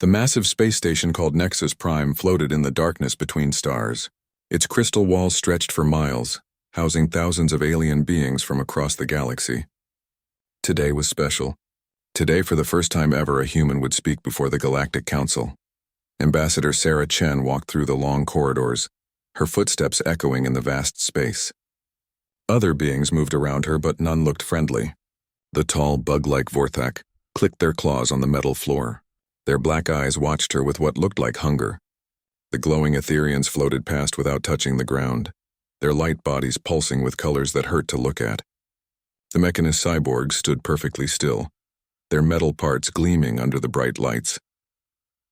The massive space station called Nexus Prime floated in the darkness between stars. Its crystal walls stretched for miles, housing thousands of alien beings from across the galaxy. Today was special. Today, for the first time ever, a human would speak before the Galactic Council. Ambassador Sarah Chen walked through the long corridors, her footsteps echoing in the vast space. Other beings moved around her, but none looked friendly. The tall, bug-like Vorthak clicked their claws on the metal floor. Their black eyes watched her with what looked like hunger. The glowing Etherians floated past without touching the ground, their light bodies pulsing with colors that hurt to look at. The mechanist cyborgs stood perfectly still, their metal parts gleaming under the bright lights.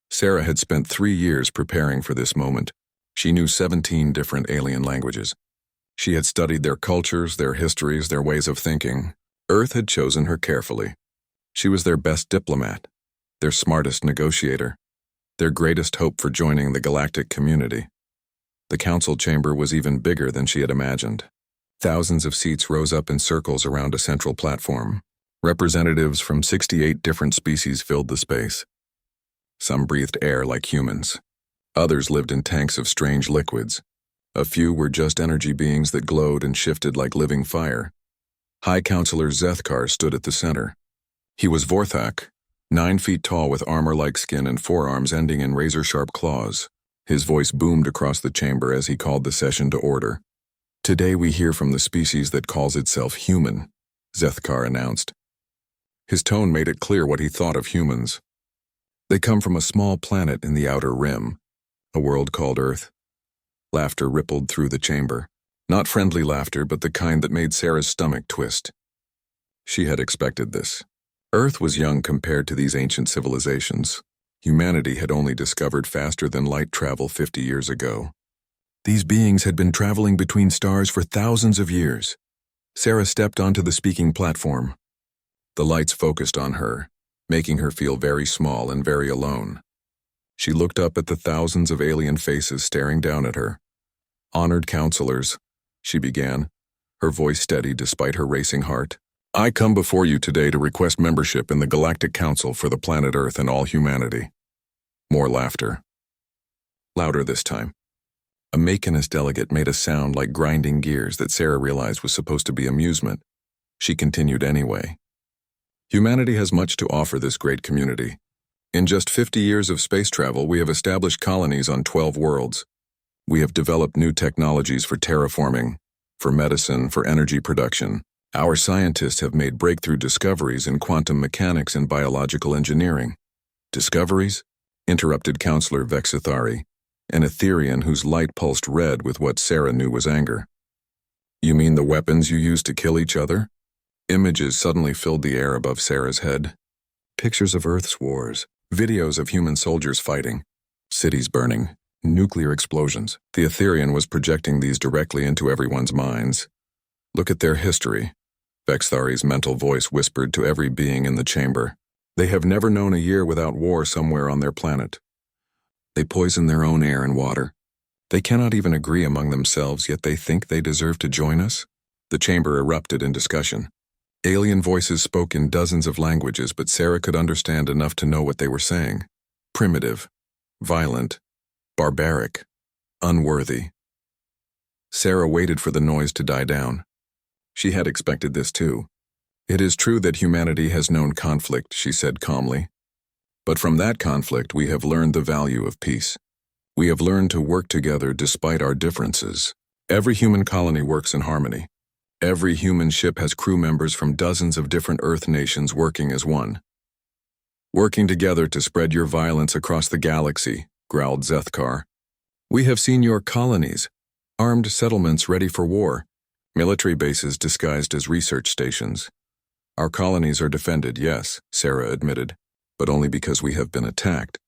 Sarah had spent 3 years preparing for this moment. She knew 17 different alien languages. She had studied their cultures, their histories, their ways of thinking. Earth had chosen her carefully. She was their best diplomat, their smartest negotiator, their greatest hope for joining the galactic community. The council chamber was even bigger than she had imagined. Thousands of seats rose up in circles around a central platform. Representatives from 68 different species filled the space. Some breathed air like humans. Others lived in tanks of strange liquids. A few were just energy beings that glowed and shifted like living fire. High Counselor Zethkar stood at the center. He was Vorthak, 9 feet tall with armor-like skin and forearms ending in razor-sharp claws. His voice boomed across the chamber as he called the session to order. "Today we hear from the species that calls itself human," Zethkar announced. His tone made it clear what he thought of humans. They come from a small planet in the outer rim, a world called Earth. Laughter rippled through the chamber. Not friendly laughter, but the kind that made Sarah's stomach twist. She had expected this. Earth was young compared to these ancient civilizations. Humanity had only discovered faster than light travel 50 years ago. These beings had been traveling between stars for thousands of years. Sarah stepped onto the speaking platform. The lights focused on her, making her feel very small and very alone. She looked up at the thousands of alien faces staring down at her. "Honored counselors," she began, her voice steady despite her racing heart. "I come before you today to request membership in the Galactic Council for the planet Earth and all humanity." More laughter. Louder this time. A mechanist delegate made a sound like grinding gears that Sarah realized was supposed to be amusement. She continued anyway. "Humanity has much to offer this great community. In just 50 years of space travel, we have established colonies on 12 worlds. We have developed new technologies for terraforming, for medicine, for energy production. Our scientists have made breakthrough discoveries in quantum mechanics and biological engineering." "Discoveries?" interrupted Counselor Vexithari, an Etherian whose light pulsed red with what Sarah knew was anger. "You mean the weapons you use to kill each other?" Images suddenly filled the air above Sarah's head. Pictures of Earth's wars, videos of human soldiers fighting, cities burning, nuclear explosions. The Etherian was projecting these directly into everyone's minds. "Look at their history," Vexthari's mental voice whispered to every being in the chamber. "They have never known a year without war somewhere on their planet. They poison their own air and water. They cannot even agree among themselves, yet they think they deserve to join us." The chamber erupted in discussion. Alien voices spoke in dozens of languages, but Sarah could understand enough to know what they were saying. Primitive, violent, barbaric, unworthy. Sarah waited for the noise to die down. She had expected this too. "It is true that humanity has known conflict," she said calmly. "But from that conflict we have learned the value of peace. We have learned to work together despite our differences. Every human colony works in harmony. Every human ship has crew members from dozens of different Earth nations working as one. Working together to spread your violence across the galaxy," growled Zethkar. "We have seen your colonies, armed settlements ready for war, military bases disguised as research stations. Our colonies are defended, yes," Sarah admitted, "but only because we have been attacked.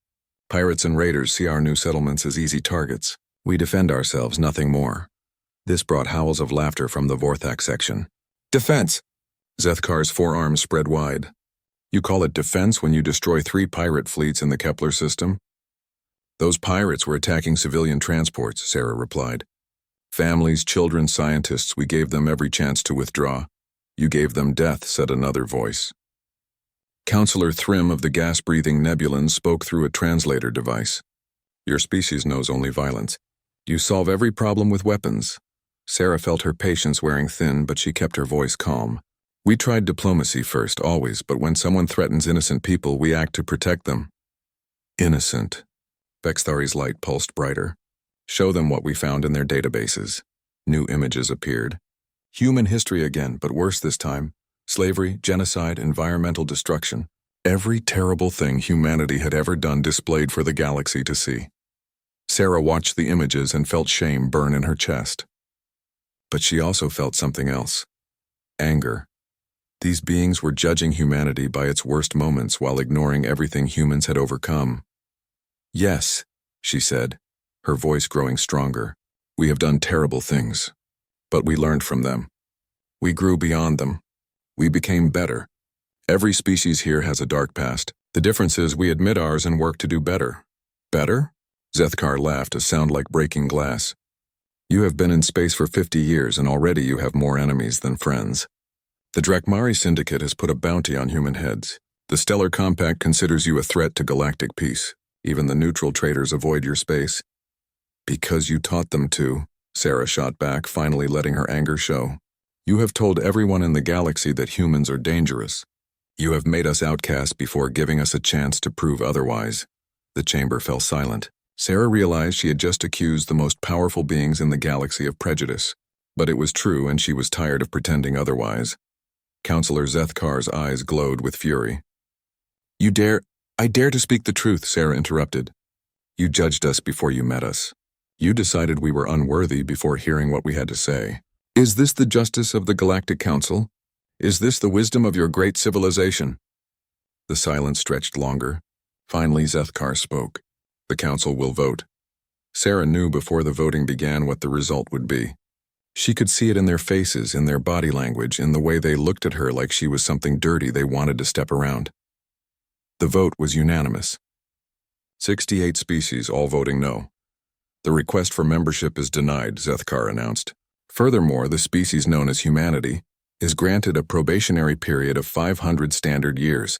Pirates and raiders see our new settlements as easy targets. We defend ourselves, nothing more." This brought howls of laughter from the Vorthak section. "Defense!" Zethkar's forearms spread wide. "You call it defense when you destroy 3 pirate fleets in the Kepler system?" "Those pirates were attacking civilian transports," Sarah replied. "Families, children, scientists, we gave them every chance to withdraw. You gave them death," said another voice. Counselor Thrym of the gas-breathing Nebulans spoke through a translator device. Your species knows only violence. You solve every problem with weapons. Sarah felt her patience wearing thin, but she kept her voice calm. We tried diplomacy first, always, but when someone threatens innocent people, we act to protect them. Innocent. Bexthari's light pulsed brighter. Show them what we found in their databases. New images appeared. Human history again, but worse this time. Slavery, genocide, environmental destruction. Every terrible thing humanity had ever done displayed for the galaxy to see. Sarah watched the images and felt shame burn in her chest. But she also felt something else. Anger. These beings were judging humanity by its worst moments while ignoring everything humans had overcome. Yes, she said, her voice growing stronger. We have done terrible things. But we learned from them. We grew beyond them. We became better. Every species here has a dark past. The difference is we admit ours and work to do better. Better? Zethkar laughed, a sound like breaking glass. You have been in space for 50 years and already you have more enemies than friends. The Drakmari Syndicate has put a bounty on human heads. The Stellar Compact considers you a threat to galactic peace. Even the neutral traders avoid your space. Because you taught them to, Sarah shot back, finally letting her anger show. You have told everyone in the galaxy that humans are dangerous. You have made us outcasts before giving us a chance to prove otherwise. The chamber fell silent. Sarah realized she had just accused the most powerful beings in the galaxy of prejudice. But it was true, and she was tired of pretending otherwise. Counselor Zethkar's eyes glowed with fury. I dare to speak the truth, Sarah interrupted. You judged us before you met us. You decided we were unworthy before hearing what we had to say. Is this the justice of the Galactic Council? Is this the wisdom of your great civilization? The silence stretched longer. Finally, Zethkar spoke. The Council will vote. Sarah knew before the voting began what the result would be. She could see it in their faces, in their body language, in the way they looked at her like she was something dirty they wanted to step around. The vote was unanimous. 68 species, all voting no. The request for membership is denied, Zethkar announced. Furthermore, the species known as humanity is granted a probationary period of 500 standard years.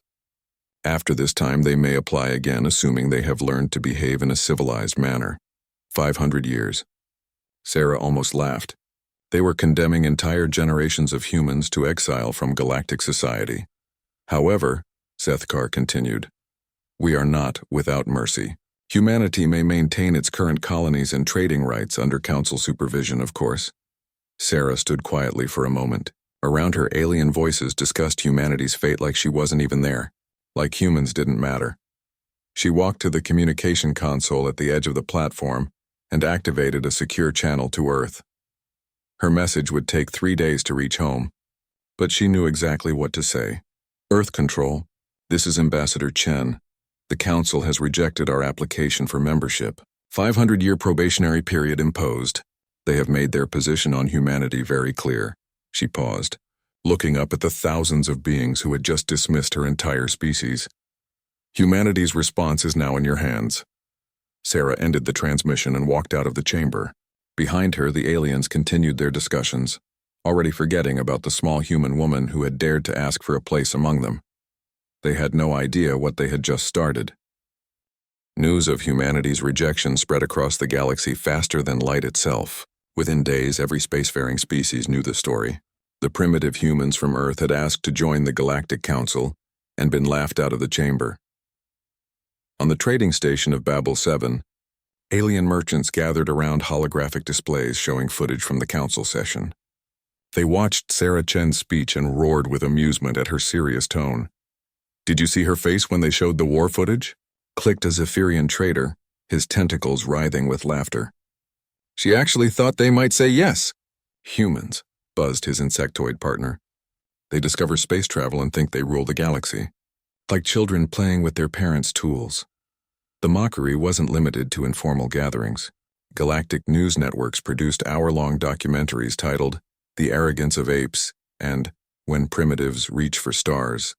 After this time, they may apply again, assuming they have learned to behave in a civilized manner. 500 years. Sarah almost laughed. They were condemning entire generations of humans to exile from galactic society. However, Zethkar continued, we are not without mercy. Humanity may maintain its current colonies and trading rights under Council supervision, of course. Sarah stood quietly for a moment. Around her, alien voices discussed humanity's fate like she wasn't even there, like humans didn't matter. She walked to the communication console at the edge of the platform and activated a secure channel to Earth. Her message would take 3 days to reach home, but she knew exactly what to say. Earth Control, this is Ambassador Chen. The Council has rejected our application for membership. 500-year probationary period imposed. They have made their position on humanity very clear. She paused, looking up at the thousands of beings who had just dismissed her entire species. Humanity's response is now in your hands. Sarah ended the transmission and walked out of the chamber. Behind her, the aliens continued their discussions, already forgetting about the small human woman who had dared to ask for a place among them. They had no idea what they had just started. News of humanity's rejection spread across the galaxy faster than light itself. Within days, every spacefaring species knew the story. The primitive humans from Earth had asked to join the Galactic Council and been laughed out of the chamber. On the trading station of Babel 7, alien merchants gathered around holographic displays showing footage from the council session. They watched Sarah Chen's speech and roared with amusement at her serious tone. Did you see her face when they showed the war footage? Clicked a Zephyrian trader, his tentacles writhing with laughter. She actually thought they might say yes. Humans, buzzed his insectoid partner. They discover space travel and think they rule the galaxy. Like children playing with their parents' tools. The mockery wasn't limited to informal gatherings. Galactic news networks produced hour-long documentaries titled The Arrogance of Apes and When Primitives Reach for Stars.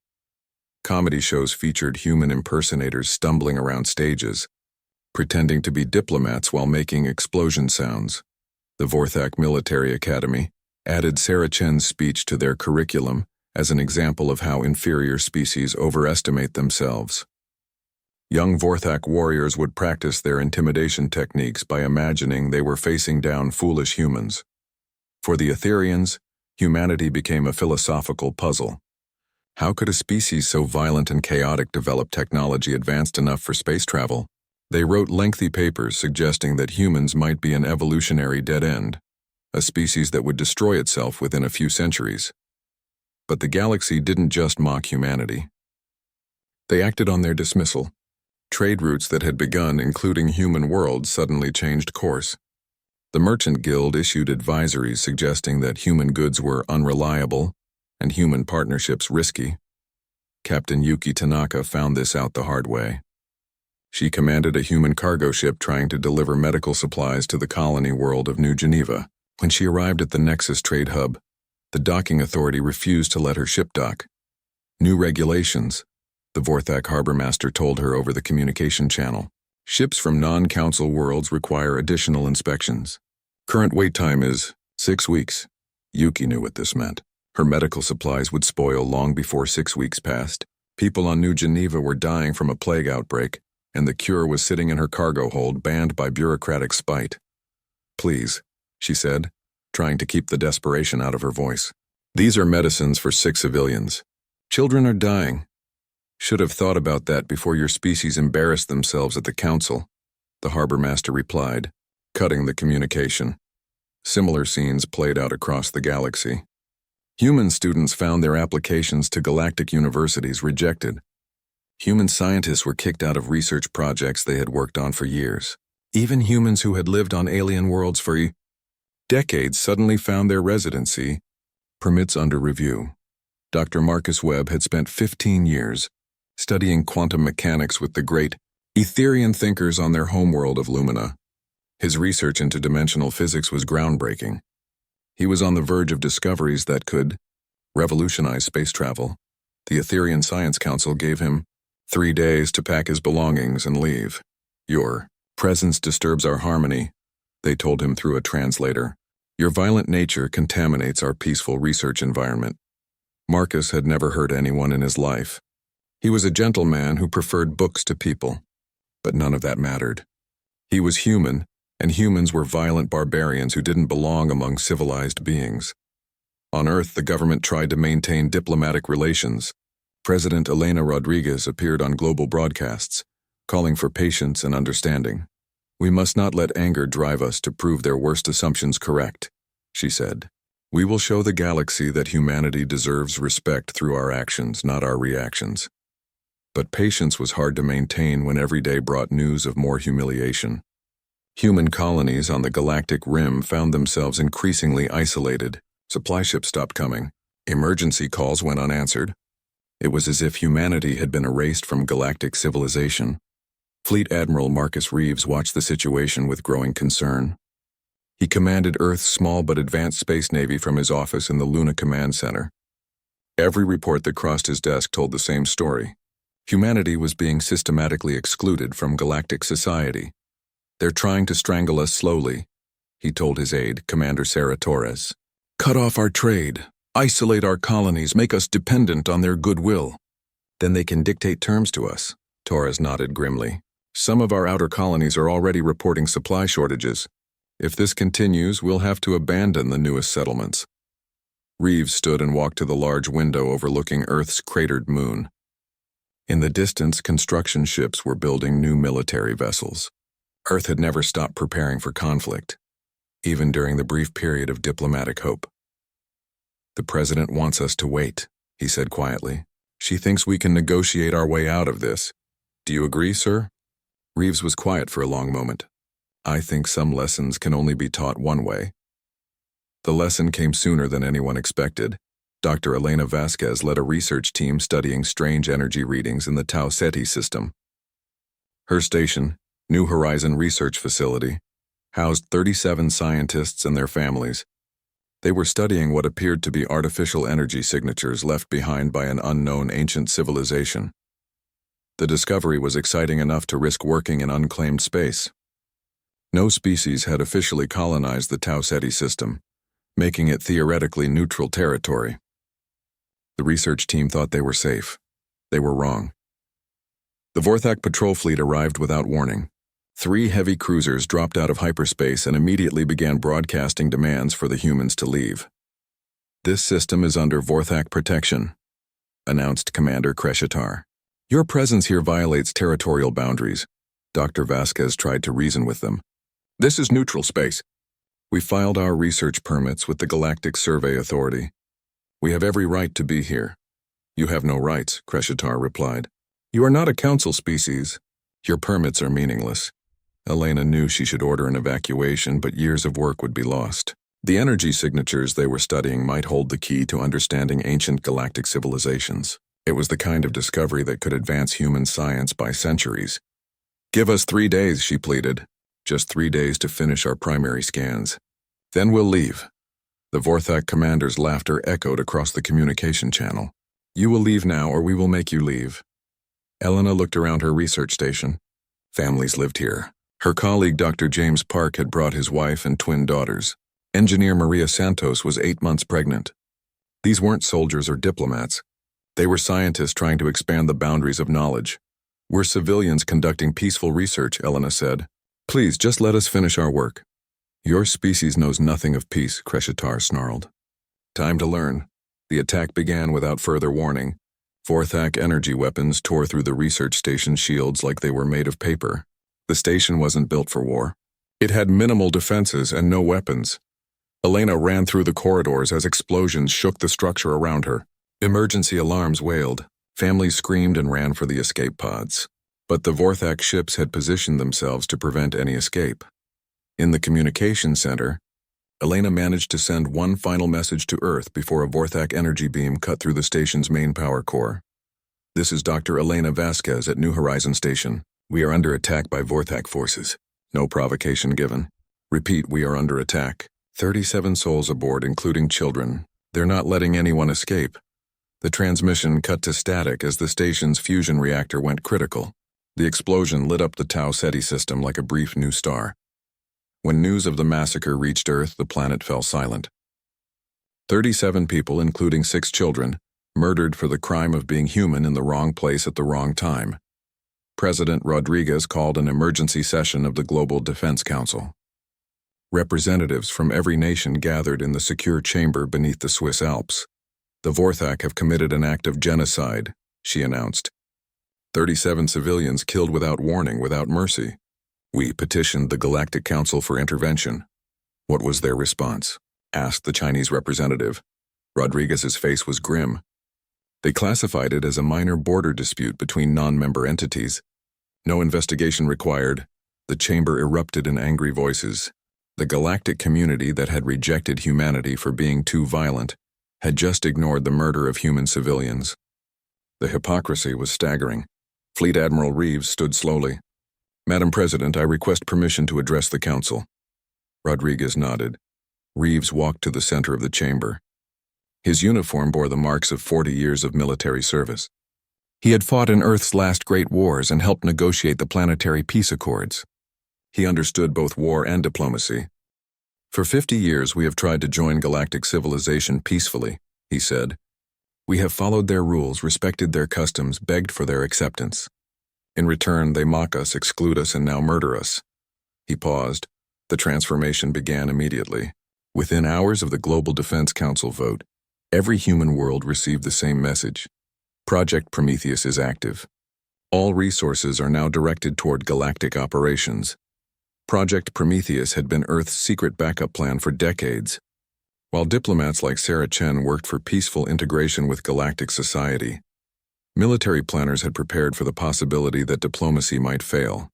Comedy shows featured human impersonators stumbling around stages, pretending to be diplomats while making explosion sounds. The Vorthak Military Academy added Sarah Chen's speech to their curriculum as an example of how inferior species overestimate themselves. Young Vorthak warriors would practice their intimidation techniques by imagining they were facing down foolish humans. For the Etherians, humanity became a philosophical puzzle. How could a species so violent and chaotic develop technology advanced enough for space travel? They wrote lengthy papers suggesting that humans might be an evolutionary dead end, a species that would destroy itself within a few centuries. But the galaxy didn't just mock humanity. They acted on their dismissal. Trade routes that had begun, including human worlds, suddenly changed course. The Merchant Guild issued advisories suggesting that human goods were unreliable and human partnerships risky. Captain Yuki Tanaka found this out the hard way. She commanded a human cargo ship trying to deliver medical supplies to the colony world of New Geneva. When she arrived at the Nexus trade hub, the docking authority refused to let her ship dock. New regulations, the Vorthak harbor master told her over the communication channel. Ships from non-council worlds require additional inspections. Current wait time is 6 weeks. Yuki knew what this meant. Her medical supplies would spoil long before 6 weeks passed. People on New Geneva were dying from a plague outbreak, and the cure was sitting in her cargo hold, banned by bureaucratic spite. "Please," she said, trying to keep the desperation out of her voice. "These are medicines for sick civilians. Children are dying. Should have thought about that before your species embarrassed themselves at the council," the harbor master replied, cutting the communication. Similar scenes played out across the galaxy. Human students found their applications to galactic universities rejected. Human scientists were kicked out of research projects they had worked on for years. Even humans who had lived on alien worlds for decades suddenly found their residency permits under review. Dr. Marcus Webb had spent 15 years studying quantum mechanics with the great Etherian thinkers on their homeworld of Lumina. His research into dimensional physics was groundbreaking. He was on the verge of discoveries that could revolutionize space travel. The Etherian Science Council gave him 3 days to pack his belongings and leave. "Your presence disturbs our harmony," they told him through a translator. "Your violent nature contaminates our peaceful research environment." Marcus had never hurt anyone in his life. He was a gentleman who preferred books to people, but none of that mattered. He was human, and humans were violent barbarians who didn't belong among civilized beings. On Earth, the government tried to maintain diplomatic relations. President Elena Rodriguez appeared on global broadcasts, calling for patience and understanding. "We must not let anger drive us to prove their worst assumptions correct," she said. "We will show the galaxy that humanity deserves respect through our actions, not our reactions." But patience was hard to maintain when every day brought news of more humiliation. Human colonies on the galactic rim found themselves increasingly isolated. Supply ships stopped coming. Emergency calls went unanswered. It was as if humanity had been erased from galactic civilization. Fleet Admiral Marcus Reeves watched the situation with growing concern. He commanded Earth's small but advanced space navy from his office in the Luna Command Center. Every report that crossed his desk told the same story. Humanity was being systematically excluded from galactic society. "They're trying to strangle us slowly," he told his aide, Commander Sarah Torres. "Cut off our trade, isolate our colonies, make us dependent on their goodwill. Then they can dictate terms to us," Torres nodded grimly. "Some of our outer colonies are already reporting supply shortages. If this continues, we'll have to abandon the newest settlements." Reeves stood and walked to the large window overlooking Earth's cratered moon. In the distance, construction ships were building new military vessels. Earth had never stopped preparing for conflict, even during the brief period of diplomatic hope. "The president wants us to wait," he said quietly. "She thinks we can negotiate our way out of this. Do you agree, sir?" Reeves was quiet for a long moment. "I think some lessons can only be taught one way." The lesson came sooner than anyone expected. Dr. Elena Vasquez led a research team studying strange energy readings in the Tau Ceti system. Her station, New Horizon Research Facility, housed 37 scientists and their families. They were studying what appeared to be artificial energy signatures left behind by an unknown ancient civilization. The discovery was exciting enough to risk working in unclaimed space. No species had officially colonized the Tau Ceti system, making it theoretically neutral territory. The research team thought they were safe. They were wrong. The Vorthak patrol fleet arrived without warning. 3 heavy cruisers dropped out of hyperspace and immediately began broadcasting demands for the humans to leave. "This system is under Vorthak protection," announced Commander Kreshitar. "Your presence here violates territorial boundaries." Dr. Vasquez tried to reason with them. "This is neutral space. We filed our research permits with the Galactic Survey Authority. We have every right to be here." "You have no rights," Kreshitar replied. "You are not a council species. Your permits are meaningless." Elena knew she should order an evacuation, but years of work would be lost. The energy signatures they were studying might hold the key to understanding ancient galactic civilizations. It was the kind of discovery that could advance human science by centuries. "Give us 3 days," she pleaded. "Just 3 days to finish our primary scans. Then we'll leave." The Vorthak commander's laughter echoed across the communication channel. "You will leave now, or we will make you leave." Elena looked around her research station. Families lived here. Her colleague Dr. James Park had brought his wife and twin daughters. Engineer Maria Santos was 8 months pregnant. These weren't soldiers or diplomats. They were scientists trying to expand the boundaries of knowledge. "We're civilians conducting peaceful research," Elena said. "Please, just let us finish our work." "Your species knows nothing of peace," Kreshitar snarled. Time to learn. The attack began without further warning. Vorthak energy weapons tore through the research station shields like they were made of paper. The station wasn't built for war. It had minimal defenses and no weapons. Elena ran through the corridors as explosions shook the structure around her. Emergency alarms wailed. Families screamed and ran for the escape pods. But the Vorthak ships had positioned themselves to prevent any escape. In the communication center, Elena managed to send one final message to Earth before a Vorthak energy beam cut through the station's main power core. "This is Dr. Elena Vasquez at New Horizon Station. We are under attack by Vorthak forces. No provocation given. Repeat, we are under attack. 37 souls aboard, including children. They're not letting anyone escape." The transmission cut to static as the station's fusion reactor went critical. The explosion lit up the Tau Ceti system like a brief new star. When news of the massacre reached Earth, the planet fell silent. 37 people, including 6 children, murdered for the crime of being human in the wrong place at the wrong time. President Rodriguez called an emergency session of the Global Defense Council. Representatives from every nation gathered in the secure chamber beneath the Swiss Alps. "The Vorthak have committed an act of genocide," she announced. 37 civilians killed without warning, without mercy. "We petitioned the Galactic Council for intervention." "What was their response?" asked the Chinese representative. Rodriguez's face was grim. "They classified it as a minor border dispute between non-member entities. No investigation required." The chamber erupted in angry voices. The galactic community that had rejected humanity for being too violent had just ignored the murder of human civilians. The hypocrisy was staggering. Fleet Admiral Reeves stood slowly. "Madam President, I request permission to address the Council." Rodriguez nodded. Reeves walked to the center of the chamber. His uniform bore the marks of 40 years of military service. He had fought in Earth's last great wars and helped negotiate the planetary peace accords. He understood both war and diplomacy. "For 50 years we have tried to join galactic civilization peacefully," he said. "We have followed their rules, respected their customs, begged for their acceptance. In return, they mock us, exclude us, and now murder us." He paused. The transformation began immediately. Within hours of the Global Defense Council vote, every human world received the same message. Project Prometheus is active. All resources are now directed toward galactic operations. Project Prometheus had been Earth's secret backup plan for decades. While diplomats like Sarah Chen worked for peaceful integration with galactic society, military planners had prepared for the possibility that diplomacy might fail.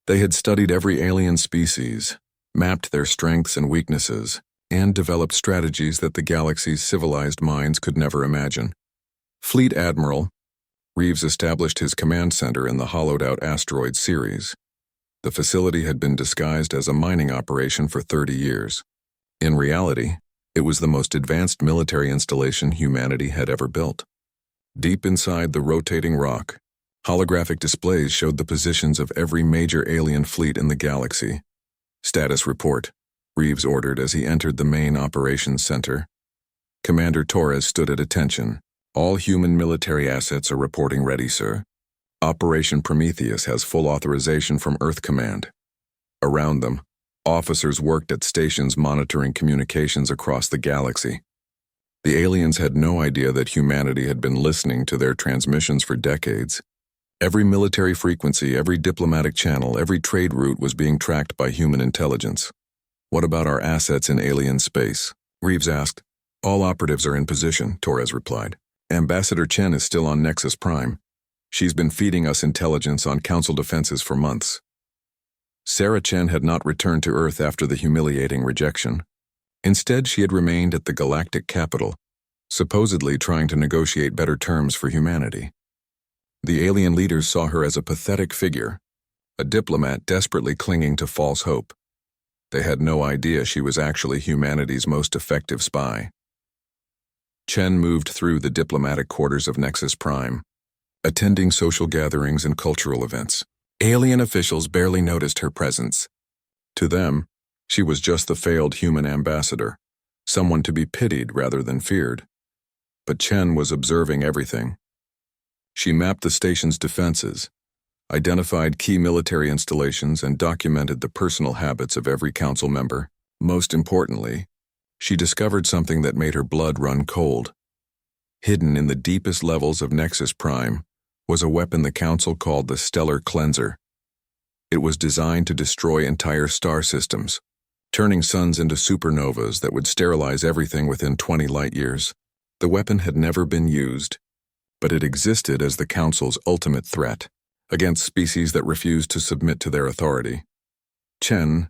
They had studied every alien species, mapped their strengths and weaknesses, and developed strategies that the galaxy's civilized minds could never imagine. Fleet Admiral Reeves established his command center in the hollowed-out asteroid Ceres. The facility had been disguised as a mining operation for 30 years. In reality, it was the most advanced military installation humanity had ever built. Deep inside the rotating rock, holographic displays showed the positions of every major alien fleet in the galaxy. "Status report," Reeves ordered as he entered the main operations center. Commander Torres stood at attention, All human military assets are reporting ready, sir. Operation Prometheus has full authorization from Earth Command. Around them, officers worked at stations monitoring communications across the galaxy. The aliens had no idea that humanity had been listening to their transmissions for decades. Every military frequency, every diplomatic channel, every trade route was being tracked by human intelligence. What about our assets in alien space? Reeves asked. All operatives are in position, Torres replied. Ambassador Chen is still on Nexus Prime. She's been feeding us intelligence on Council defenses for months. Sarah Chen had not returned to Earth after the humiliating rejection. Instead, she had remained at the Galactic Capital, supposedly trying to negotiate better terms for humanity. The alien leaders saw her as a pathetic figure, a diplomat desperately clinging to false hope. They had no idea she was actually humanity's most effective spy. Chen moved through the diplomatic quarters of Nexus Prime, attending social gatherings and cultural events. Alien officials barely noticed her presence. To them, she was just the failed human ambassador, someone to be pitied rather than feared. But Chen was observing everything. She mapped the station's defenses, identified key military installations, and documented the personal habits of every council member. Most importantly, she discovered something that made her blood run cold. Hidden in the deepest levels of Nexus Prime was a weapon the Council called the Stellar Cleanser. It was designed to destroy entire star systems, turning suns into supernovas that would sterilize everything within 20 light-years. The weapon had never been used, but it existed as the Council's ultimate threat against species that refused to submit to their authority. Chen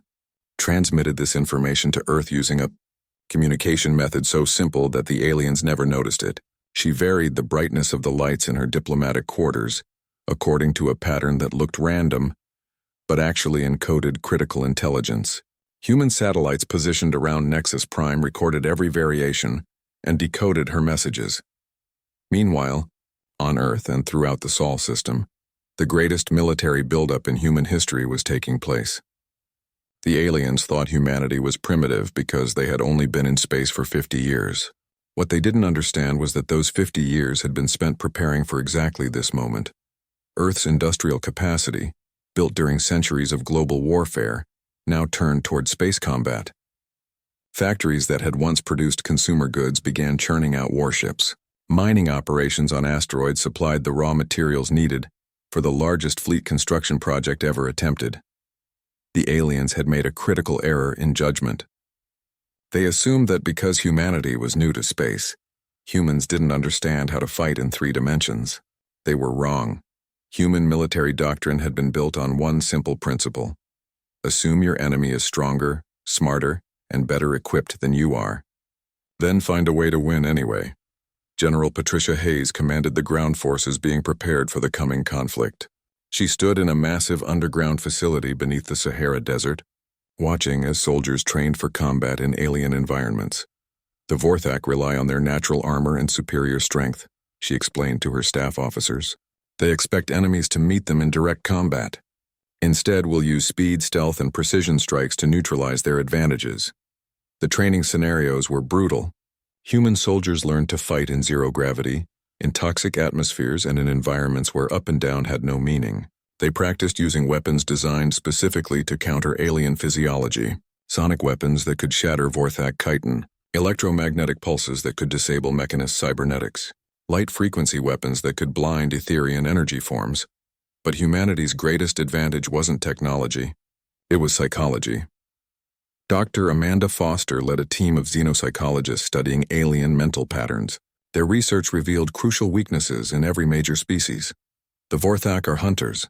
transmitted this information to Earth using a communication method so simple that the aliens never noticed it. She varied the brightness of the lights in her diplomatic quarters according to a pattern that looked random, but actually encoded critical intelligence. Human satellites positioned around Nexus Prime recorded every variation and decoded her messages. Meanwhile, on Earth and throughout the Sol system, the greatest military buildup in human history was taking place. The aliens thought humanity was primitive because they had only been in space for 50 years. What they didn't understand was that those 50 years had been spent preparing for exactly this moment. Earth's industrial capacity, built during centuries of global warfare, now turned toward space combat. Factories that had once produced consumer goods began churning out warships. Mining operations on asteroids supplied the raw materials needed for the largest fleet construction project ever attempted. The aliens had made a critical error in judgment. They assumed that because humanity was new to space, humans didn't understand how to fight in 3 dimensions. They were wrong. Human military doctrine had been built on one simple principle: assume your enemy is stronger, smarter, and better equipped than you are. Then find a way to win anyway. General Patricia Hayes commanded the ground forces being prepared for the coming conflict. She stood in a massive underground facility beneath the Sahara Desert, watching as soldiers trained for combat in alien environments. The Vorthak rely on their natural armor and superior strength, she explained to her staff officers. They expect enemies to meet them in direct combat. Instead, we'll use speed, stealth, and precision strikes to neutralize their advantages. The training scenarios were brutal. Human soldiers learned to fight in zero gravity, in toxic atmospheres, and in environments where up and down had no meaning. They practiced using weapons designed specifically to counter alien physiology: sonic weapons that could shatter Vorthak chitin, electromagnetic pulses that could disable mechanist cybernetics, light-frequency weapons that could blind Etherian energy forms. But humanity's greatest advantage wasn't technology, it was psychology. Dr. Amanda Foster led a team of xenopsychologists studying alien mental patterns. Their research revealed crucial weaknesses in every major species. The Vorthak are hunters,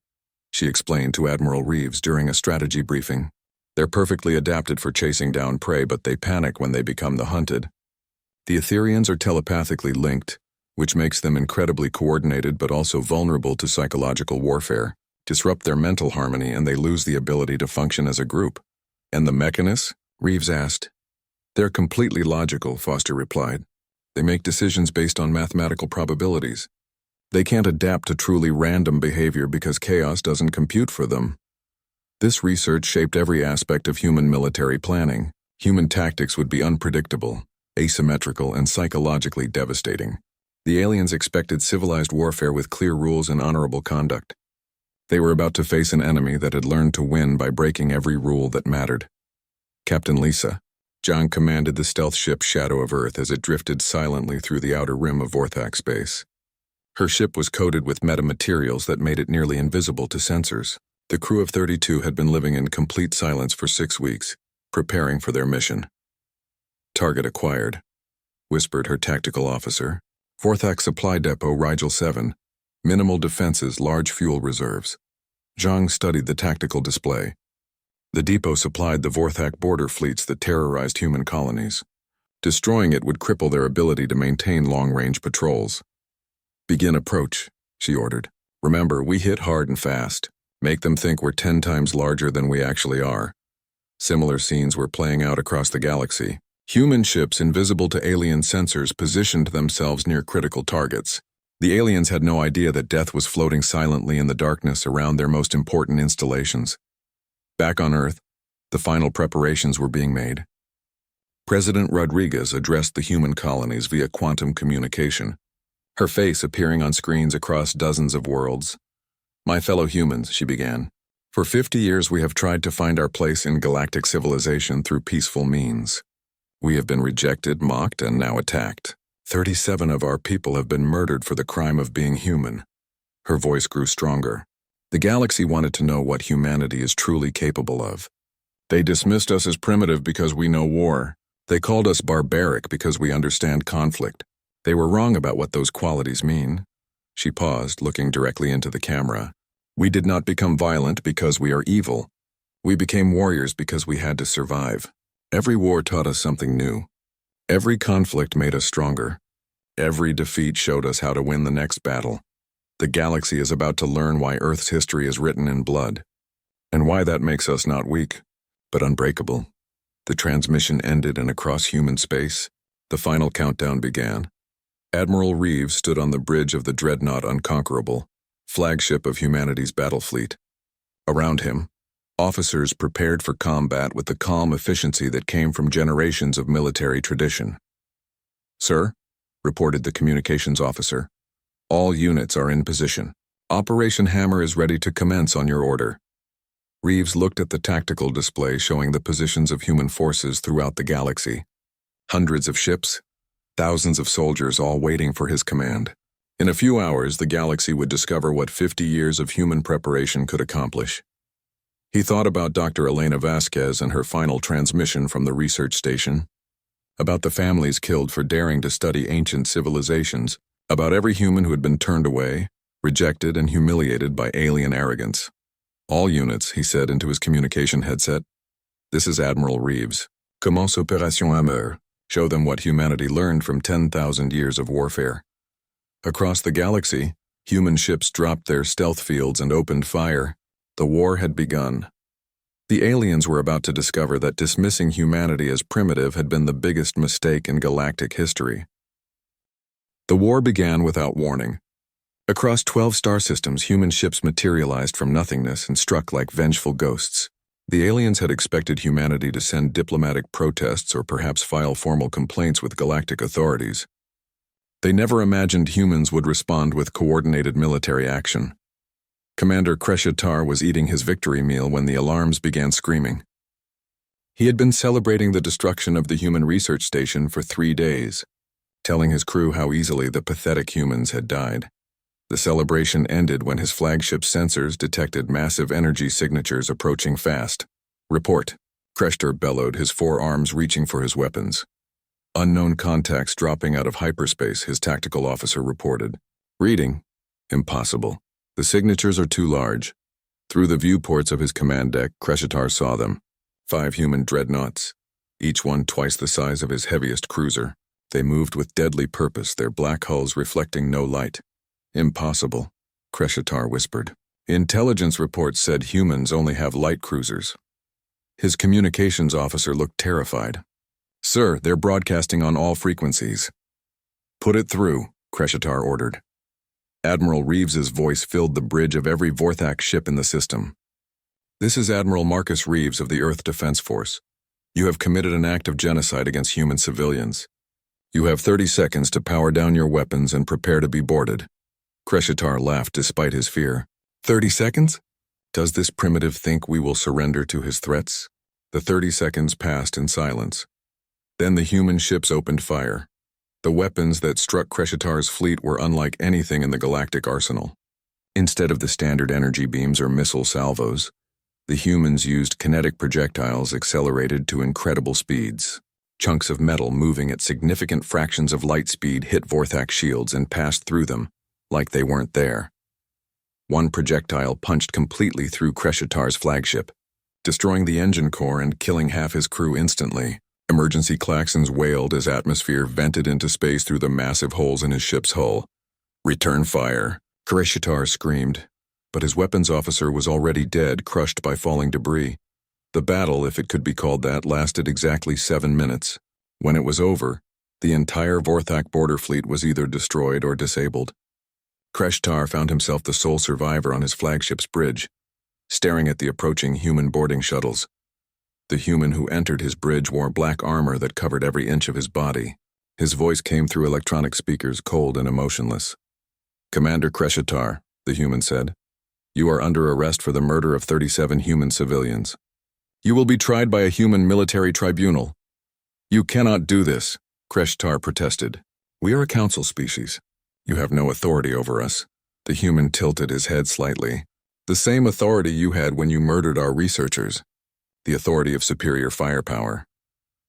she explained to Admiral Reeves during a strategy briefing. They're perfectly adapted for chasing down prey, but they panic when they become the hunted. The Etherians are telepathically linked, which makes them incredibly coordinated but also vulnerable to psychological warfare. Disrupt their mental harmony and they lose the ability to function as a group. And the mechanists? Reeves asked. They're completely logical, Foster replied. They make decisions based on mathematical probabilities. They can't adapt to truly random behavior because chaos doesn't compute for them. This research shaped every aspect of human military planning. Human tactics would be unpredictable, asymmetrical, and psychologically devastating. The aliens expected civilized warfare with clear rules and honorable conduct. They were about to face an enemy that had learned to win by breaking every rule that mattered. Captain Lisa, John commanded the stealth ship Shadow of Earth as it drifted silently through the outer rim of Vorthak space. Her ship was coated with metamaterials that made it nearly invisible to sensors. The crew of 32 had been living in complete silence for 6 weeks, preparing for their mission. Target acquired, whispered her tactical officer. Vorthak Supply Depot Rigel 7. Minimal defenses, large fuel reserves. Zhang studied the tactical display. The depot supplied the Vorthak border fleets that terrorized human colonies. Destroying it would cripple their ability to maintain long-range patrols. Begin approach, she ordered. Remember, we hit hard and fast. Make them think we're 10 times larger than we actually are. Similar scenes were playing out across the galaxy. Human ships invisible to alien sensors positioned themselves near critical targets. The aliens had no idea that death was floating silently in the darkness around their most important installations. Back on Earth, the final preparations were being made. President Rodriguez addressed the human colonies via quantum communication, her face appearing on screens across dozens of worlds. My fellow humans, she began. For 50 years we have tried to find our place in galactic civilization through peaceful means. We have been rejected, mocked, and now attacked. 37 of our people have been murdered for the crime of being human. Her voice grew stronger. The galaxy wanted to know what humanity is truly capable of. They dismissed us as primitive because we know war. They called us barbaric because we understand conflict. They were wrong about what those qualities mean. She paused, looking directly into the camera. We did not become violent because we are evil. We became warriors because we had to survive. Every war taught us something new. Every conflict made us stronger. Every defeat showed us how to win the next battle. The galaxy is about to learn why Earth's history is written in blood, and why that makes us not weak, but unbreakable. The transmission ended, and across human space, the final countdown began. Admiral Reeves stood on the bridge of the dreadnought Unconquerable, flagship of humanity's battle fleet. Around him, officers prepared for combat with the calm efficiency that came from generations of military tradition. Sir, reported the communications officer, all units are in position. Operation Hammer is ready to commence on your order. Reeves looked at the tactical display showing the positions of human forces throughout the galaxy. Hundreds of ships, thousands of soldiers all waiting for his command. In a few hours, the galaxy would discover what 50 years of human preparation could accomplish. He thought about Dr. Elena Vasquez and her final transmission from the research station, about the families killed for daring to study ancient civilizations, about every human who had been turned away, rejected, and humiliated by alien arrogance. All units, he said into his communication headset. This is Admiral Reeves. Commence Opération Hammer. Show them what humanity learned from 10,000 years of warfare. Across the galaxy, human ships dropped their stealth fields and opened fire. The war had begun. The aliens were about to discover that dismissing humanity as primitive had been the biggest mistake in galactic history. The war began without warning. Across 12 star systems, human ships materialized from nothingness and struck like vengeful ghosts. The aliens had expected humanity to send diplomatic protests or perhaps file formal complaints with galactic authorities. They never imagined humans would respond with coordinated military action. Commander Kreshatar was eating his victory meal when the alarms began screaming. He had been celebrating the destruction of the human research station for 3 days, telling his crew how easily the pathetic humans had died. The celebration ended when his flagship sensors detected massive energy signatures approaching fast. Report. Kreshter bellowed, his forearms reaching for his weapons. Unknown contacts dropping out of hyperspace, his tactical officer reported. Reading. Impossible. The signatures are too large. Through the viewports of his command deck, Kreshatar saw them. 5 human dreadnoughts, each one twice the size of his heaviest cruiser. They moved with deadly purpose, their black hulls reflecting no light. Impossible, Kreshatar whispered. Intelligence reports said humans only have light cruisers. His communications officer looked terrified. Sir, they're broadcasting on all frequencies. Put it through, Kreshatar ordered. Admiral Reeves's voice filled the bridge of every Vorthak ship in the system. This is Admiral Marcus Reeves of the Earth Defense Force. You have committed an act of genocide against human civilians. You have 30 seconds to power down your weapons and prepare to be boarded. Kreshitar laughed despite his fear. 30 seconds? Does this primitive think we will surrender to his threats? The 30 seconds passed in silence. Then the human ships opened fire. The weapons that struck Kreshitar's fleet were unlike anything in the galactic arsenal. Instead of the standard energy beams or missile salvos, the humans used kinetic projectiles accelerated to incredible speeds. Chunks of metal moving at significant fractions of light speed hit Vorthak shields and passed through them, like they weren't there. One projectile punched completely through Kreshitar's flagship, destroying the engine core and killing half his crew instantly. Emergency klaxons wailed as atmosphere vented into space through the massive holes in his ship's hull. Return fire, Kreshitar screamed, but his weapons officer was already dead, crushed by falling debris. The battle, if it could be called that, lasted exactly 7 minutes. When it was over, the entire Vorthak border fleet was either destroyed or disabled. Kreshitar found himself the sole survivor on his flagship's bridge, staring at the approaching human boarding shuttles. The human who entered his bridge wore black armor that covered every inch of his body. His voice came through electronic speakers, cold and emotionless. "Commander Kreshitar," the human said, "you are under arrest for the murder of 37 human civilians. You will be tried by a human military tribunal." "You cannot do this," Kreshitar protested. "We are a council species. You have no authority over us." The human tilted his head slightly. "The same authority you had when you murdered our researchers. The authority of superior firepower."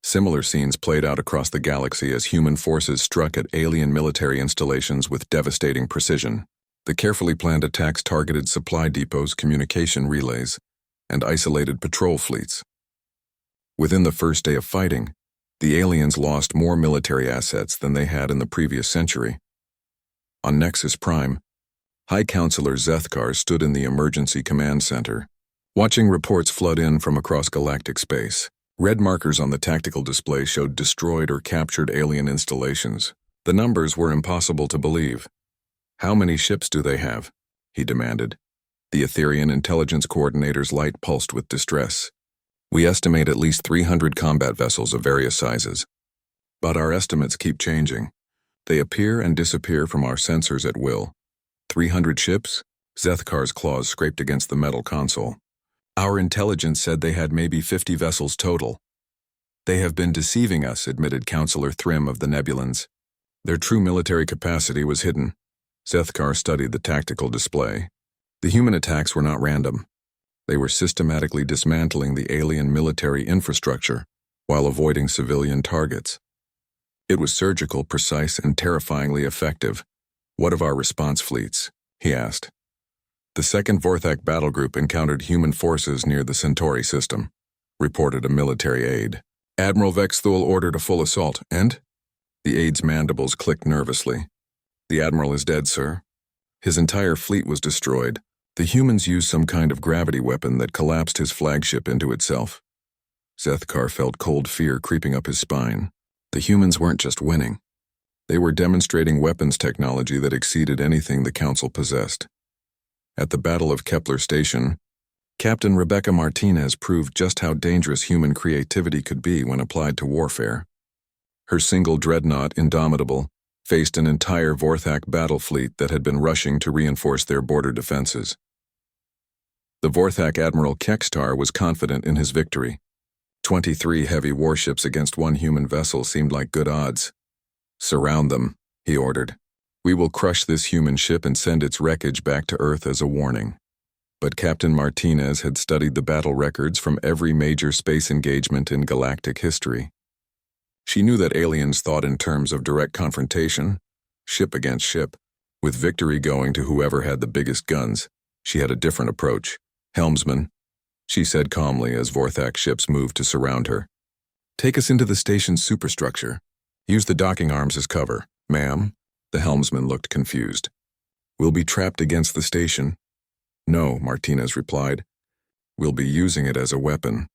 Similar scenes played out across the galaxy as human forces struck at alien military installations with devastating precision. The carefully planned attacks targeted supply depots, communication relays, and isolated patrol fleets. Within the first day of fighting, the aliens lost more military assets than they had in the previous century. On Nexus Prime, High Counselor Zethkar stood in the emergency command center, watching reports flood in from across galactic space. Red markers on the tactical display showed destroyed or captured alien installations. The numbers were impossible to believe. "How many ships do they have?" he demanded. The Etherian intelligence coordinator's light pulsed with distress. "We estimate at least 300 combat vessels of various sizes. But our estimates keep changing. They appear and disappear from our sensors at will." 300 ships? Zethkar's claws scraped against the metal console. "Our intelligence said they had maybe 50 vessels total." "They have been deceiving us," admitted Counselor Thrym of the Nebulans. Their true military capacity was hidden. Zethkar studied the tactical display. The human attacks were not random. They were systematically dismantling the alien military infrastructure while avoiding civilian targets. It was surgical, precise, and terrifyingly effective. "What of our response fleets?" he asked. "The 2nd Vorthak battle group encountered human forces near the Centauri system," reported a military aide. "Admiral Vexthul ordered a full assault, and?" The aide's mandibles clicked nervously. "The admiral is dead, sir. His entire fleet was destroyed. The humans used some kind of gravity weapon that collapsed his flagship into itself." Zethkar felt cold fear creeping up his spine. The humans weren't just winning. They were demonstrating weapons technology that exceeded anything the Council possessed. At the Battle of Kepler Station, Captain Rebecca Martinez proved just how dangerous human creativity could be when applied to warfare. Her single dreadnought, Indomitable, faced an entire Vorthak battle fleet that had been rushing to reinforce their border defenses. The Vorthak Admiral Kekstar was confident in his victory. 23 heavy warships against one human vessel seemed like good odds. "Surround them," he ordered. "We will crush this human ship and send its wreckage back to Earth as a warning." But Captain Martinez had studied the battle records from every major space engagement in galactic history. She knew that aliens thought in terms of direct confrontation, ship against ship, with victory going to whoever had the biggest guns. She had a different approach. "Helmsman," she said calmly as Vorthak ships moved to surround her. "Take us into the station's superstructure. Use the docking arms as cover." "Ma'am?" The helmsman looked confused. "We'll be trapped against the station." "No," Martinez replied. "We'll be using it as a weapon."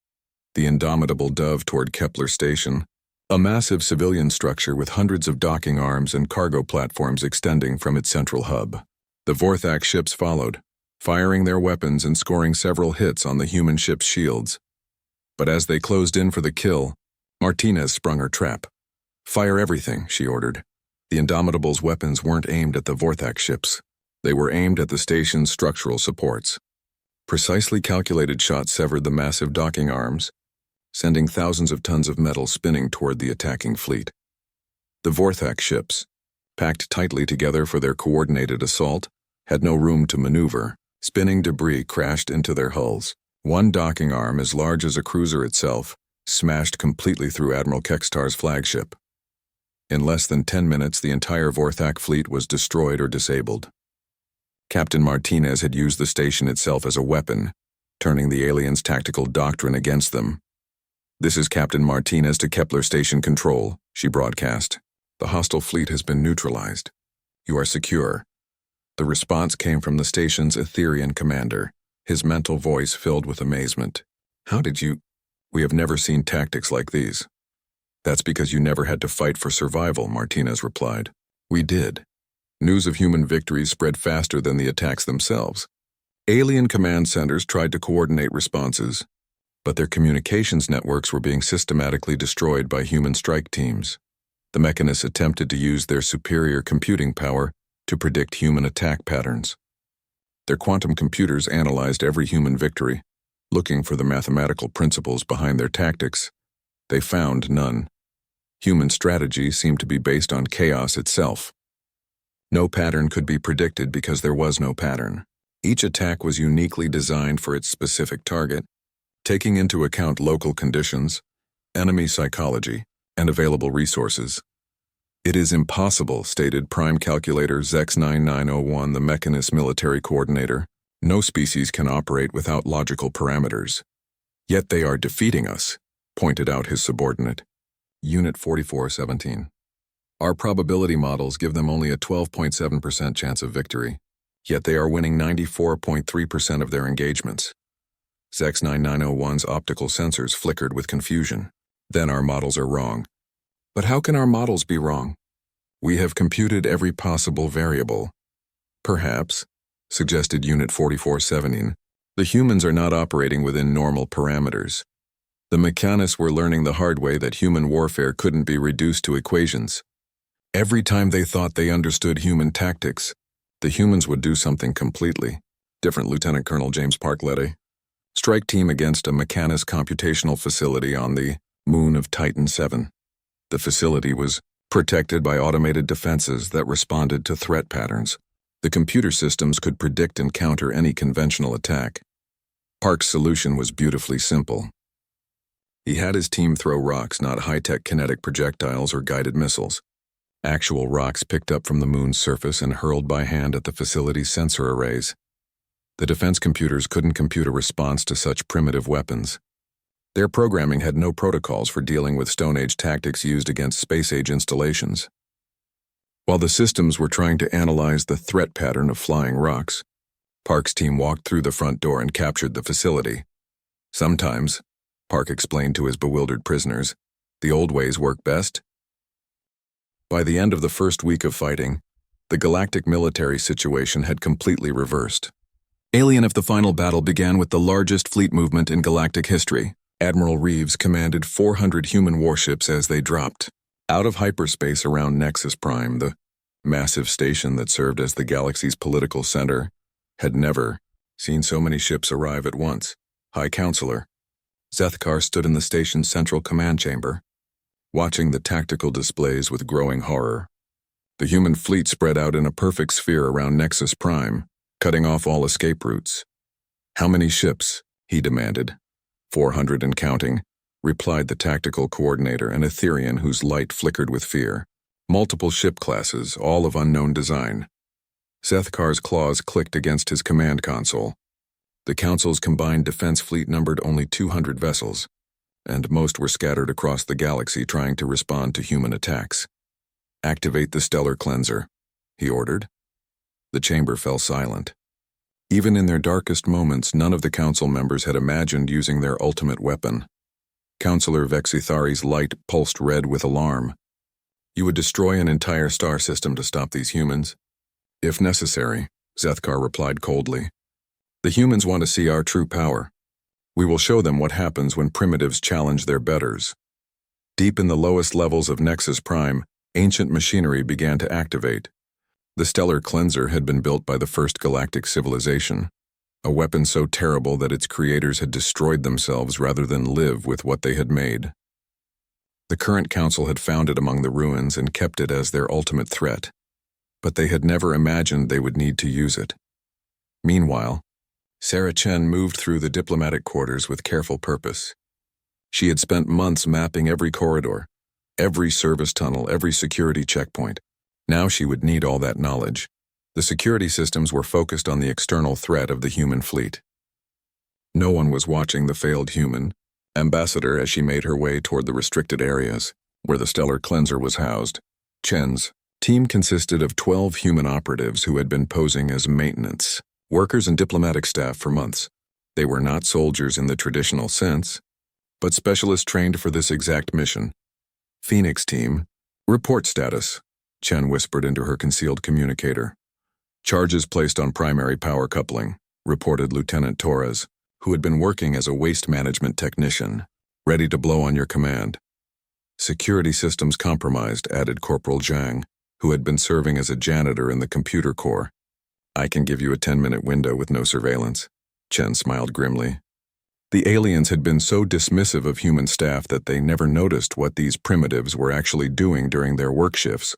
The Indomitable dove toward Kepler Station, a massive civilian structure with hundreds of docking arms and cargo platforms extending from its central hub. The Vorthak ships followed, firing their weapons and scoring several hits on the human ship's shields. But as they closed in for the kill, Martinez sprung her trap. Fire everything, she ordered. The Indomitable's weapons weren't aimed at the Vorthak ships. They were aimed at the station's structural supports. Precisely calculated shots severed the massive docking arms, sending thousands of tons of metal spinning toward the attacking fleet. The Vorthak ships, packed tightly together for their coordinated assault, had no room to maneuver. Spinning debris crashed into their hulls. One docking arm, as large as a cruiser itself, smashed completely through Admiral Kekstar's flagship. In less than 10 minutes, the entire Vorthak fleet was destroyed or disabled. Captain Martinez had used the station itself as a weapon, turning the aliens' tactical doctrine against them. "This is Captain Martinez to Kepler Station Control," she broadcast. "The hostile fleet has been neutralized. You are secure." The response came from the station's Etherian commander, his mental voice filled with amazement. "How did you? We have never seen tactics like these." "That's because you never had to fight for survival," Martinez replied. "We did." News of human victories spread faster than the attacks themselves. Alien command centers tried to coordinate responses, but their communications networks were being systematically destroyed by human strike teams. The mechanists attempted to use their superior computing power to predict human attack patterns. Their quantum computers analyzed every human victory, looking for the mathematical principles behind their tactics. They found none. Human strategy seemed to be based on chaos itself. No pattern could be predicted because there was no pattern. Each attack was uniquely designed for its specific target, taking into account local conditions, enemy psychology, and available resources. "It is impossible," stated Prime Calculator Zex9901, the Mechanist military coordinator. "No species can operate without logical parameters." "Yet they are defeating us," pointed out his subordinate. Unit 4417. "Our probability models give them only a 12.7% chance of victory, yet they are winning 94.3% of their engagements." Zex9901's optical sensors flickered with confusion. "Then our models are wrong." "But how can our models be wrong?" "We have computed every possible variable." "Perhaps," suggested Unit 4417, "the humans are not operating within normal parameters. The mechanists were learning the hard way that human warfare couldn't be reduced to equations. Every time they thought they understood human tactics, the humans would do something completely different." Lieutenant Colonel James Park led a strike team against a mechanist computational facility on the moon of Titan 7. The facility was protected by automated defenses that responded to threat patterns. The computer systems could predict and counter any conventional attack. Park's solution was beautifully simple. He had his team throw rocks, not high-tech kinetic projectiles or guided missiles. Actual rocks picked up from the moon's surface and hurled by hand at the facility's sensor arrays. The defense computers couldn't compute a response to such primitive weapons. Their programming had no protocols for dealing with Stone Age tactics used against space age installations. While the systems were trying to analyze the threat pattern of flying rocks, Park's team walked through the front door and captured the facility. "Sometimes," Park explained to his bewildered prisoners, "the old ways work best." By the end of the first week of fighting, the galactic military situation had completely reversed. Alien of the final battle began with the largest fleet movement in galactic history. Admiral Reeves commanded 400 human warships as they dropped out of hyperspace around Nexus Prime. The massive station that served as the galaxy's political center had never seen so many ships arrive at once. High Counselor Zethkar stood in the station's central command chamber, watching the tactical displays with growing horror. The human fleet spread out in a perfect sphere around Nexus Prime, cutting off all escape routes. "How many ships?" he demanded. 400 and counting," replied the tactical coordinator, an Etherian whose light flickered with fear. "Multiple ship classes, all of unknown design." Zethkar's claws clicked against his command console. The Council's combined defense fleet numbered only 200 vessels, and most were scattered across the galaxy trying to respond to human attacks. "Activate the stellar cleanser," he ordered. The chamber fell silent. Even in their darkest moments, none of the Council members had imagined using their ultimate weapon. Counselor Vexithari's light pulsed red with alarm. "You would destroy an entire star system to stop these humans?" "If necessary," Zethkar replied coldly. "The humans want to see our true power. We will show them what happens when primitives challenge their betters." Deep in the lowest levels of Nexus Prime, ancient machinery began to activate. The stellar cleanser had been built by the first galactic civilization, a weapon so terrible that its creators had destroyed themselves rather than live with what they had made. The current council had found it among the ruins and kept it as their ultimate threat, but they had never imagined they would need to use it. Meanwhile, Sarah Chen moved through the diplomatic quarters with careful purpose. She had spent months mapping every corridor, every service tunnel, every security checkpoint. Now she would need all that knowledge. The security systems were focused on the external threat of the human fleet. No one was watching the failed human ambassador as she made her way toward the restricted areas, where the stellar cleanser was housed. Chen's team consisted of 12 human operatives who had been posing as maintenance workers and diplomatic staff for months. They were not soldiers in the traditional sense, but specialists trained for this exact mission. Phoenix team, report status, Chen whispered into her concealed communicator. Charges placed on primary power coupling, reported Lieutenant Torres, who had been working as a waste management technician, ready to blow on your command. Security systems compromised, added Corporal Zhang, who had been serving as a janitor in the computer core. I can give you a 10-minute window with no surveillance. Chen smiled grimly. The aliens had been so dismissive of human staff that they never noticed what these primitives were actually doing during their work shifts.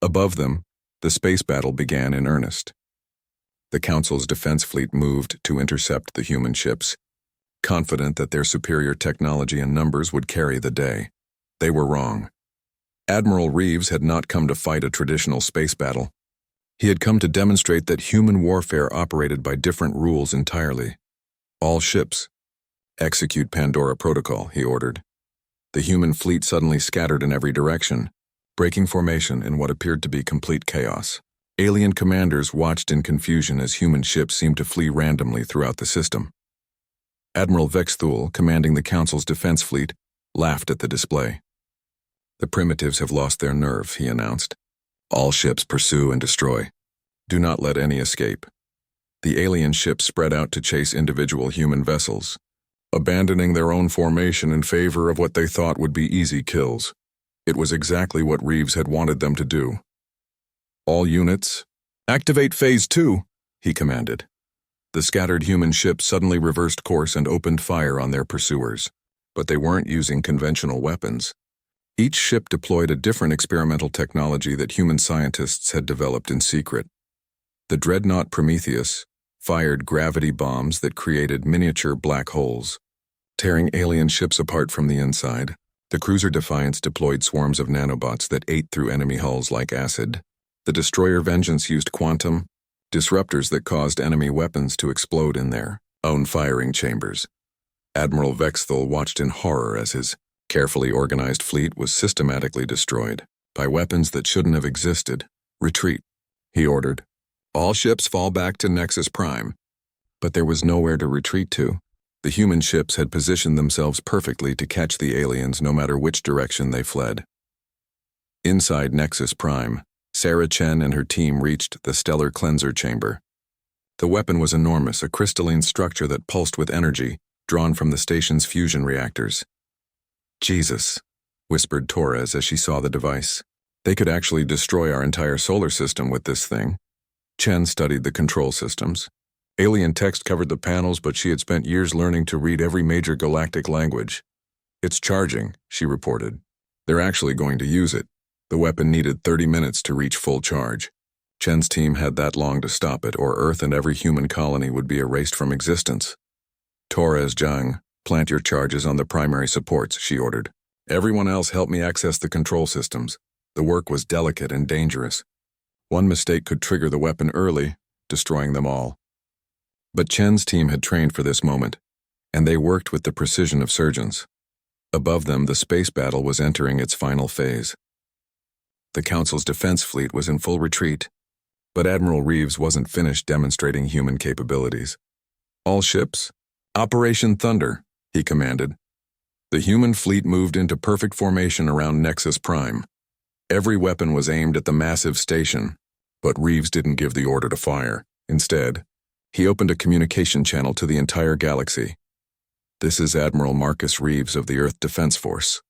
Above them, the space battle began in earnest. The Council's defense fleet moved to intercept the human ships, confident that their superior technology and numbers would carry the day. They were wrong. Admiral Reeves had not come to fight a traditional space battle. He had come to demonstrate that human warfare operated by different rules entirely. All ships, execute Pandora Protocol, he ordered. The human fleet suddenly scattered in every direction, breaking formation in what appeared to be complete chaos. Alien commanders watched in confusion as human ships seemed to flee randomly throughout the system. Admiral Vexthul, commanding the Council's defense fleet, laughed at the display. The primitives have lost their nerve, he announced. All ships pursue and destroy. Do not let any escape. The alien ships spread out to chase individual human vessels, abandoning their own formation in favor of what they thought would be easy kills. It was exactly what Reeves had wanted them to do. All units, activate Phase 2, he commanded. The scattered human ships suddenly reversed course and opened fire on their pursuers, but they weren't using conventional weapons. Each ship deployed a different experimental technology that human scientists had developed in secret. The dreadnought Prometheus fired gravity bombs that created miniature black holes, tearing alien ships apart from the inside. The cruiser Defiance deployed swarms of nanobots that ate through enemy hulls like acid. The destroyer Vengeance used quantum disruptors that caused enemy weapons to explode in their own firing chambers. Admiral Vexthul watched in horror as his carefully organized fleet was systematically destroyed by weapons that shouldn't have existed. Retreat, he ordered. All ships fall back to Nexus Prime. But there was nowhere to retreat to. The human ships had positioned themselves perfectly to catch the aliens no matter which direction they fled. Inside Nexus Prime, Sarah Chen and her team reached the stellar cleanser chamber. The weapon was enormous, a crystalline structure that pulsed with energy, drawn from the station's fusion reactors. Jesus, whispered Torres as she saw the device. They could actually destroy our entire solar system with this thing. Chen studied the control systems. Alien text covered the panels, but she had spent years learning to read every major galactic language. It's charging, she reported. They're actually going to use it. The weapon needed 30 minutes to reach full charge. Chen's team had that long to stop it, or Earth and every human colony would be erased from existence. Torres Zhang, plant your charges on the primary supports, she ordered. Everyone else help me access the control systems. The work was delicate and dangerous. One mistake could trigger the weapon early, destroying them all. But Chen's team had trained for this moment, and they worked with the precision of surgeons. Above them, the space battle was entering its final phase. The Council's defense fleet was in full retreat, but Admiral Reeves wasn't finished demonstrating human capabilities. All ships, Operation Thunder, he commanded. The human fleet moved into perfect formation around Nexus Prime. Every weapon was aimed at the massive station, but Reeves didn't give the order to fire. Instead, he opened a communication channel to the entire galaxy. This is Admiral Marcus Reeves of the Earth Defense Force.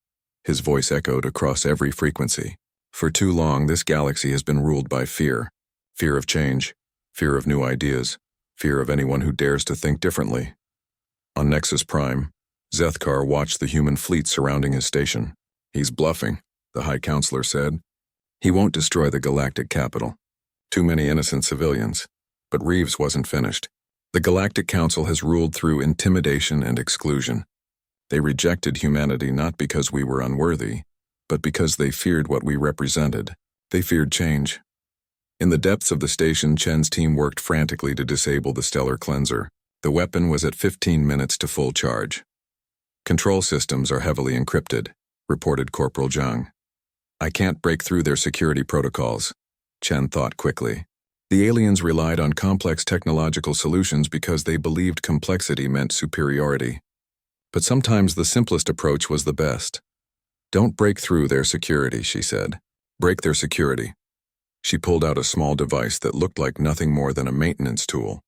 His voice echoed across every frequency. For too long, this galaxy has been ruled by fear. Fear of change, fear of new ideas, fear of anyone who dares to think differently. On Nexus Prime, Zethkar watched the human fleet surrounding his station. He's bluffing, the High Counselor said. He won't destroy the galactic capital. Too many innocent civilians. But Reeves wasn't finished. The Galactic Council has ruled through intimidation and exclusion. They rejected humanity not because we were unworthy, but because they feared what we represented. They feared change. In the depths of the station, Chen's team worked frantically to disable the stellar cleanser. The weapon was at 15 minutes to full charge. Control systems are heavily encrypted, reported Corporal Zhang. I can't break through their security protocols, Chen thought quickly. The aliens relied on complex technological solutions because they believed complexity meant superiority. But sometimes the simplest approach was the best. Don't break through their security, she said. Break their security. She pulled out a small device that looked like nothing more than a maintenance tool,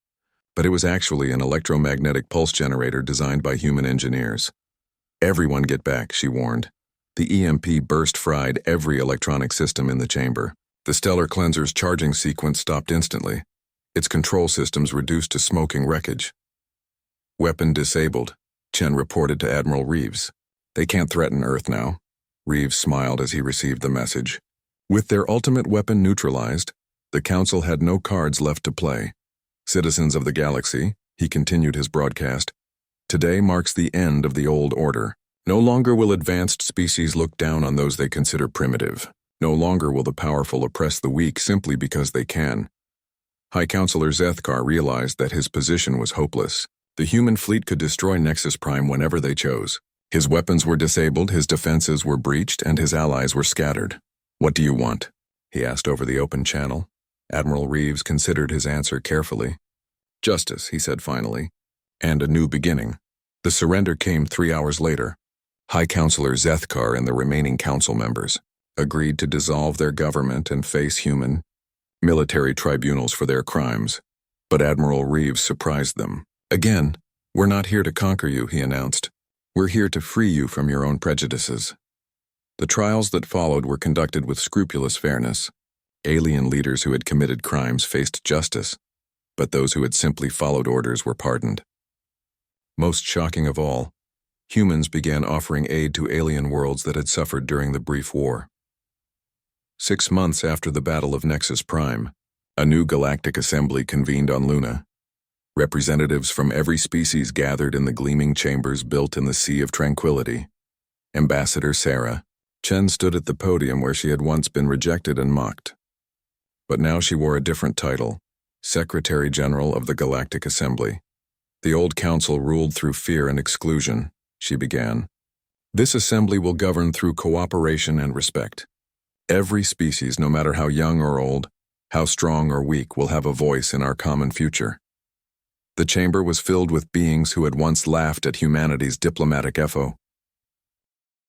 but it was actually an electromagnetic pulse generator designed by human engineers. Everyone get back, she warned. The EMP burst fried every electronic system in the chamber. The stellar cleanser's charging sequence stopped instantly, its control systems reduced to smoking wreckage. Weapon disabled, Chen reported to Admiral Reeves. They can't threaten Earth now. Reeves smiled as he received the message. With their ultimate weapon neutralized, the Council had no cards left to play. Citizens of the galaxy, he continued his broadcast, today marks the end of the old order. No longer will advanced species look down on those they consider primitive. No longer will the powerful oppress the weak simply because they can. High Counselor Zethkar realized that his position was hopeless. The human fleet could destroy Nexus Prime whenever they chose. His weapons were disabled, his defenses were breached, and his allies were scattered. What do you want? He asked over the open channel. Admiral Reeves considered his answer carefully. Justice, he said finally, and a new beginning. The surrender came 3 hours later. High Counselor Zethkar and the remaining council members agreed to dissolve their government and face human, military tribunals for their crimes. But Admiral Reeves surprised them. Again, we're not here to conquer you, he announced. We're here to free you from your own prejudices. The trials that followed were conducted with scrupulous fairness. Alien leaders who had committed crimes faced justice, but those who had simply followed orders were pardoned. Most shocking of all, humans began offering aid to alien worlds that had suffered during the brief war. 6 months after the Battle of Nexus Prime, a new galactic assembly convened on Luna. Representatives from every species gathered in the gleaming chambers built in the Sea of Tranquility. Ambassador Sarah, Chen stood at the podium where she had once been rejected and mocked. But now she wore a different title, Secretary General of the Galactic Assembly. The old council ruled through fear and exclusion, she began. This assembly will govern through cooperation and respect. Every species, no matter how young or old, how strong or weak, will have a voice in our common future. The chamber was filled with beings who had once laughed at humanity's diplomatic effort.